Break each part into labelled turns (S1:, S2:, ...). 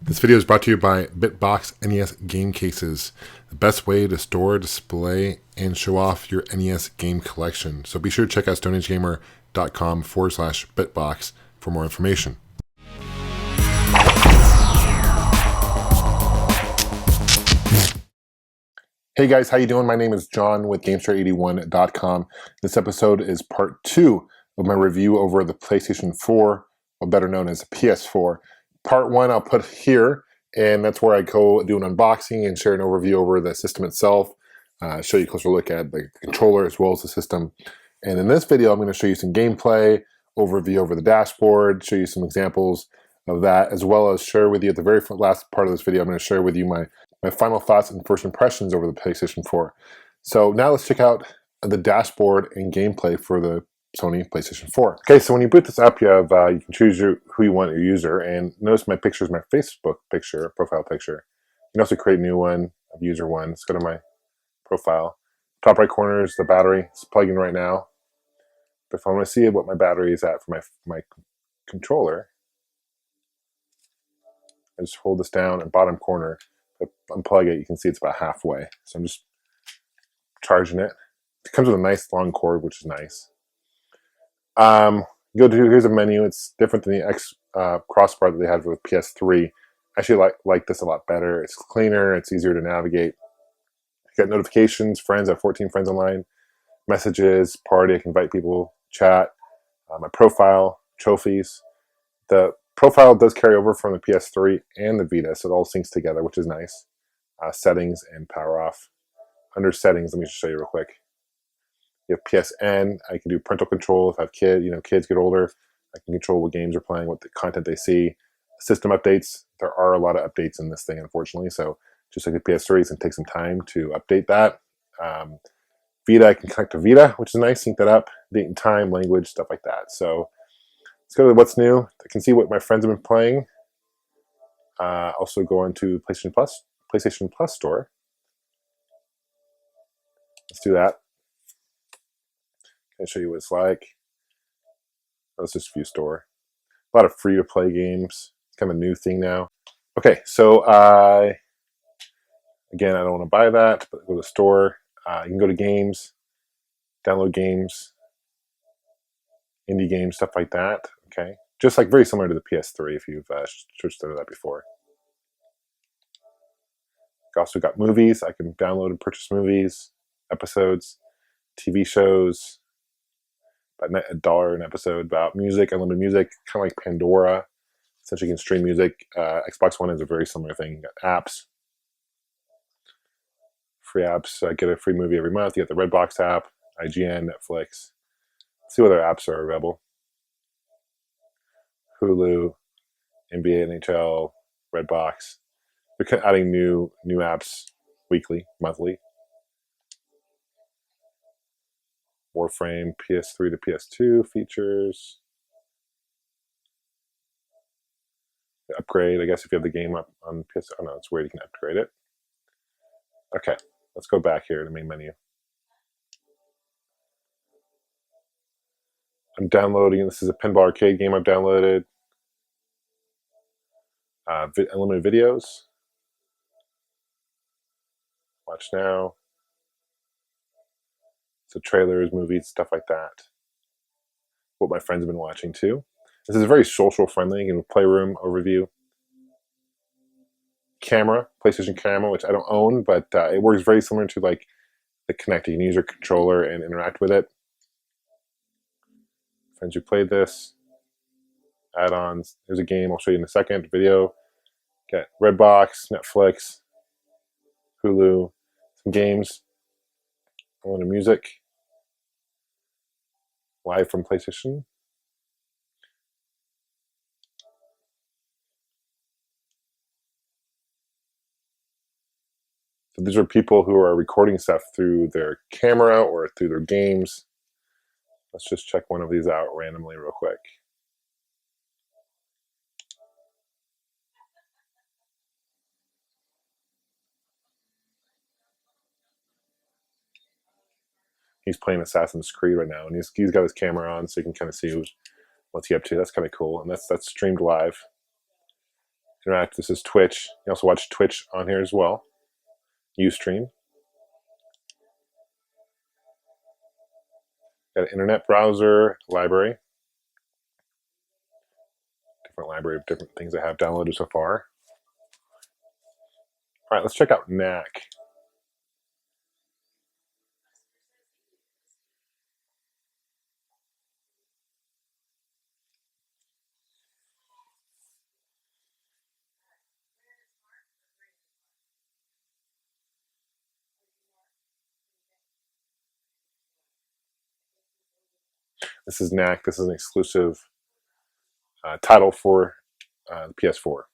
S1: This video is brought to you by Bitbox NES Game Cases, the best way to store, display, and show off your NES game collection. So be sure to check out stoneagegamer.com/bitbox for more information. Hey guys, how you doing? My name is John with Gamester81.com. This episode is part 2 of my review over the PlayStation 4, or better known as PS4. Part 1 I'll put here, and that's where I go do an unboxing and share an overview over the system itself, show you a closer look at the controller as well as the system. And in this video, I'm going to show you some gameplay, overview over the dashboard, show you some examples of that, as well as share with you at the very last part of this video, I'm going to share with you my final thoughts and first impressions over the PlayStation 4. So now let's check out the dashboard and gameplay for the Sony PlayStation 4. Okay, so when you boot this up, you have you can choose who you want your user, and notice my picture is my Facebook picture, profile picture. You can also create a new one, a user one. Let's go to my profile. Top right corner is the battery. It's plugged in right now. But if I want to see what my battery is at for my controller, I just hold this down and bottom corner. Unplug it, you can see it's about halfway. So I'm just charging it. It comes with a nice long cord, which is nice. Here's a menu. It's different than the X crossbar that they had with PS3. I actually like this a lot better. It's cleaner. It's easier to navigate. You got notifications, friends. I have 14 friends online. Messages, party. I can invite people, chat. My profile, trophies. The profile does carry over from the PS3 and the Vita, so it all syncs together, which is nice. Settings and power off. Under settings, let me just show you real quick. You have PSN. I can do parental control if I have kids get older. I can control what games are playing, what the content they see. System updates. There are a lot of updates in this thing, unfortunately. So just like the PS3, it's going to take some time to update that. Vita, I can connect to Vita, which is nice. Sync that up. Date and time, language, stuff like that. So let's go to what's new. I can see what my friends have been playing. Also go on to PlayStation Plus store. Let's do that. Can I show you what it's like? Let's just view store. A lot of free-to-play games. It's kind of a new thing now. Okay, so again, I don't want to buy that, but go to the store. You can go to games, download games, indie games, stuff like that. Okay, just like very similar to the PS3 if you've switched to that before. I also got movies. I can download and purchase movies, episodes, TV shows. About $1 an episode. About music, unlimited music, kind of like Pandora. Essentially, you can stream music. Xbox One is a very similar thing. You got apps, free apps. Get a free movie every month. You got the Redbox app, IGN, Netflix. Let's see what other apps are available. Hulu, NBA, NHL, Redbox. They're adding new apps weekly, monthly. Warframe, PS3 to PS2 features. Upgrade, I guess if you have the game up on PS. Oh no, it's weird. You can upgrade it. Okay, let's go back here to the main menu. I'm downloading. This is a pinball arcade game I've downloaded. Unlimited videos. Watch now. So trailers, movies, stuff like that. What my friends have been watching too. This is very social friendly. You can playroom overview. Camera, PlayStation camera, which I don't own, but it works very similar to like the Kinect. You can use your controller and interact with it. Friends who played this. Add-ons. There's a game I'll show you in a second. Video. Got Redbox, Netflix, Hulu, some games. A lot of music. Live from PlayStation. So these are people who are recording stuff through their camera or through their games. Let's just check one of these out randomly real quick. He's playing Assassin's Creed right now, and he's got his camera on, so you can kind of see what's he up to. That's kind of cool, and that's streamed live. interact. This is Twitch. You also watch Twitch on here as well. Ustream. Got an internet browser, library. Different library of different things I have downloaded so far. All right, let's check out Knack. This is Knack. This is an exclusive title for the PS4.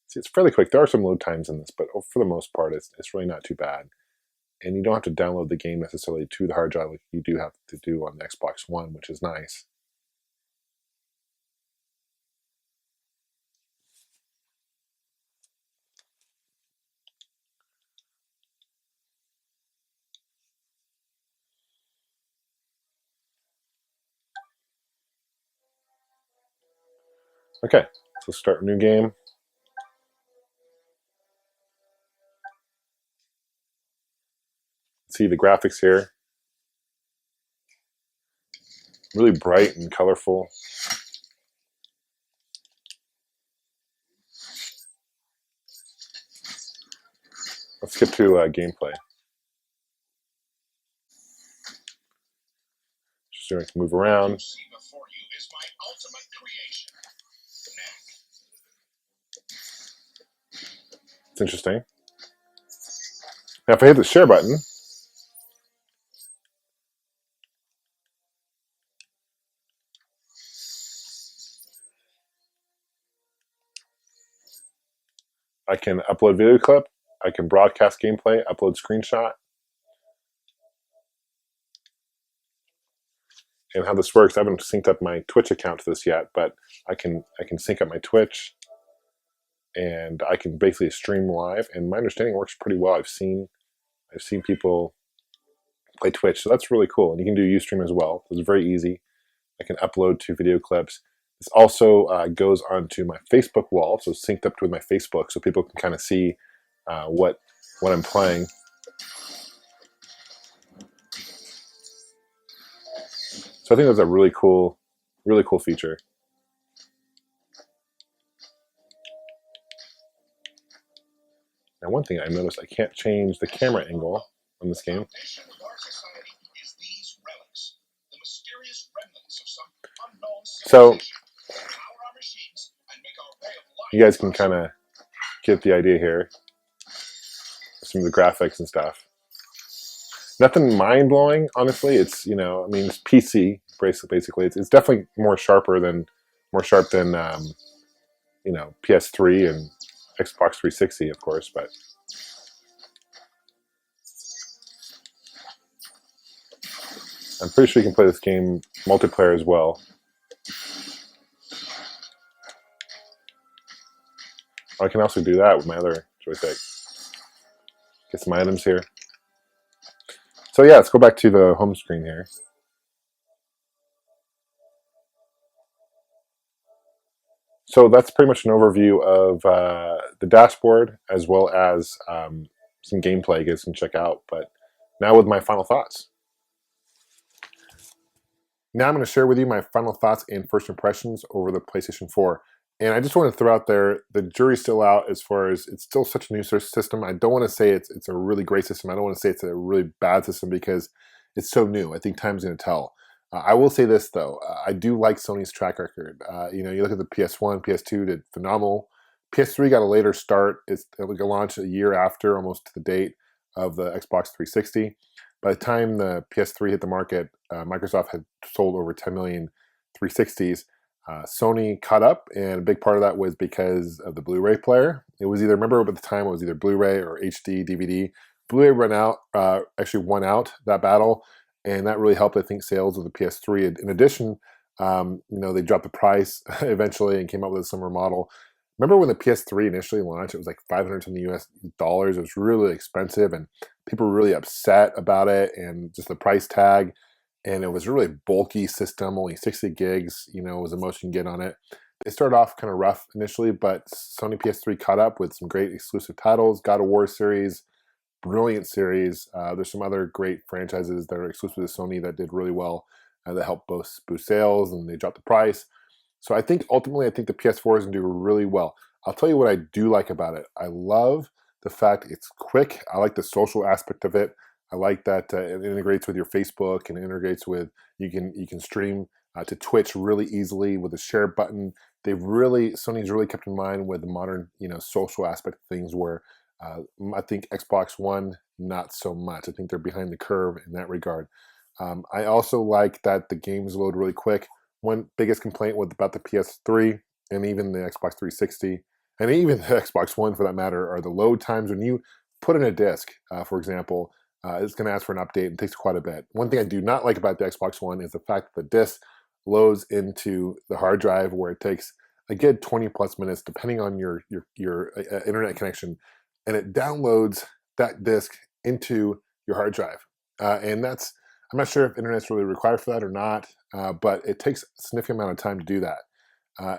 S1: See, it's fairly quick. There are some load times in this, but for the most part, it's really not too bad. And you don't have to download the game necessarily to the hard drive like you do have to do on the Xbox One, which is nice. Okay, so start a new game. See the graphics here. Really bright and colorful. Let's skip to gameplay. Just so I can move around. It's interesting. Now, if I hit the share button, I can upload video clip. I can broadcast gameplay, upload screenshot. And how this works, I haven't synced up my Twitch account to this yet, but I can sync up my Twitch, and I can basically stream live. And my understanding it works pretty well. I've seen people play Twitch, so that's really cool. And you can do Ustream as well. It's very easy. I can upload to video clips. This also goes onto my Facebook wall, so it's synced up with my Facebook, so people can kind of see what I'm playing. So I think that's a really cool feature. Now, one thing I noticed, I can't change the camera angle on this game. So you guys can kind of get the idea here. Some of the graphics and stuff. Nothing mind-blowing, honestly. It's, I mean, it's PC basically. It's definitely more sharp than PS3 and Xbox 360, of course, but I'm pretty sure you can play this game multiplayer as well. I can also do that with my other joystick. Get some items here. So yeah, let's go back to the home screen here. So that's pretty much an overview of the dashboard, as well as some gameplay you guys can check out. But now with my final thoughts. Now I'm going to share with you my final thoughts and first impressions over the PlayStation 4. And I just want to throw out there, the jury's still out as far as it's still such a new system. I don't want to say it's a really great system. I don't want to say it's a really bad system because it's so new. I think time's going to tell. I will say this, though. I do like Sony's track record. You look at the PS1, PS2 did phenomenal. PS3 got a later start. It launched a year after, almost to the date of the Xbox 360. By the time the PS3 hit the market, Microsoft had sold over 10 million 360s. Sony caught up, and a big part of that was because of the Blu-ray player. It was either, remember at the time, it was either Blu-ray or HD, DVD. Blu-ray actually won out that battle, and that really helped, I think, sales of the PS3. In addition, they dropped the price eventually and came up with a similar model. Remember when the PS3 initially launched, it was like $500 something US dollars. It was really expensive, and people were really upset about it and just the price tag. and it was a really bulky system, only 60 gigs, was the most you can get on it. It started off kind of rough initially, but Sony PS3 caught up with some great exclusive titles, God of War series, brilliant series. There's some other great franchises that are exclusive to Sony that did really well, that helped boost sales, and they dropped the price. So I think ultimately, I think the PS4 is going to do really well. I'll tell you what I do like about it. I love the fact it's quick. I like the social aspect of it. I like that it integrates with your Facebook, and it integrates with, you can stream to Twitch really easily with a share button. Sony's really kept in mind with the modern social aspect of things, where I think Xbox One not so much. I think they're behind the curve in that regard. I also like that the games load really quick. One biggest complaint about the PS3 and even the Xbox 360 and even the Xbox One for that matter are the load times when you put in a disc, for example. It's going to ask for an update and takes quite a bit. One thing I do not like about the Xbox One is the fact that the disc loads into the hard drive, where it takes a good 20 plus minutes depending on your internet connection, and it downloads that disc into your hard drive. And I'm not sure if internet's really required for that or not, but it takes a significant amount of time to do that.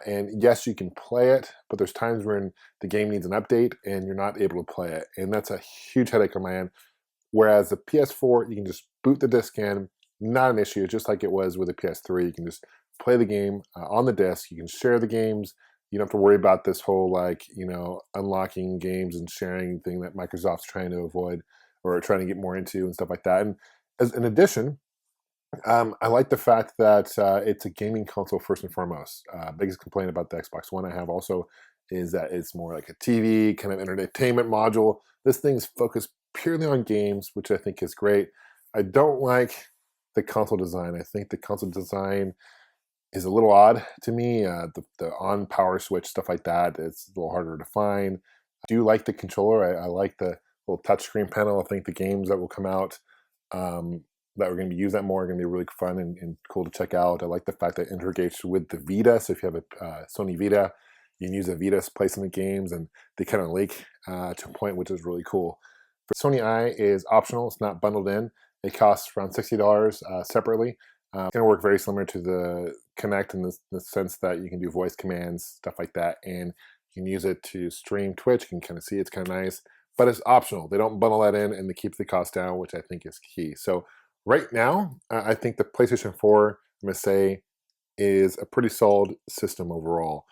S1: And yes, you can play it, but there's times when the game needs an update and you're not able to play it. And that's a huge headache on my end. Whereas the PS4, you can just boot the disc in, not an issue, just like it was with the PS3. You can just play the game on the disc. You can share the games. You don't have to worry about this whole unlocking games and sharing thing that Microsoft's trying to avoid or trying to get more into and stuff like that. And in addition, I like the fact that it's a gaming console first and foremost. Biggest complaint about the Xbox One I have also is that it's more like a TV kind of entertainment module. This thing's focused purely on games, which I think is great. I don't like the console design. I think the console design is a little odd to me. The on power switch, stuff like that, it's a little harder to find. I do like the controller. I like the little touchscreen panel. I think the games that will come out that we're going to use that more are going to be really fun and cool to check out. I like the fact that it integrates with the Vita. So if you have a Sony Vita, you can use the Vita to play some of the games, and they kind of link to a point, which is really cool. For Sony Eye is optional. It's not bundled in. It costs around $60 separately. It's going to work very similar to the Kinect in the sense that you can do voice commands, stuff like that, and you can use it to stream Twitch. You can kind of see it's kind of nice, but it's optional. They don't bundle that in, and they keep the cost down, which I think is key. So right now, I think the PlayStation 4, I'm going to say, is a pretty solid system overall.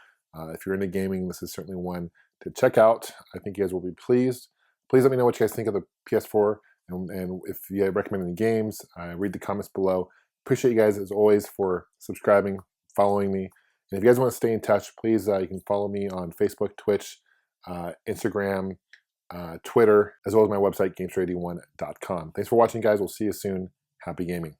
S1: If you're into gaming, this is certainly one to check out. I think you guys will be pleased. Please let me know what you guys think of the PS4, and if you recommend any games, read the comments below. Appreciate you guys, as always, for subscribing, following me. And if you guys want to stay in touch, please, you can follow me on Facebook, Twitch, Instagram, Twitter, as well as my website, Gamester81.com. Thanks for watching, guys. We'll see you soon. Happy gaming.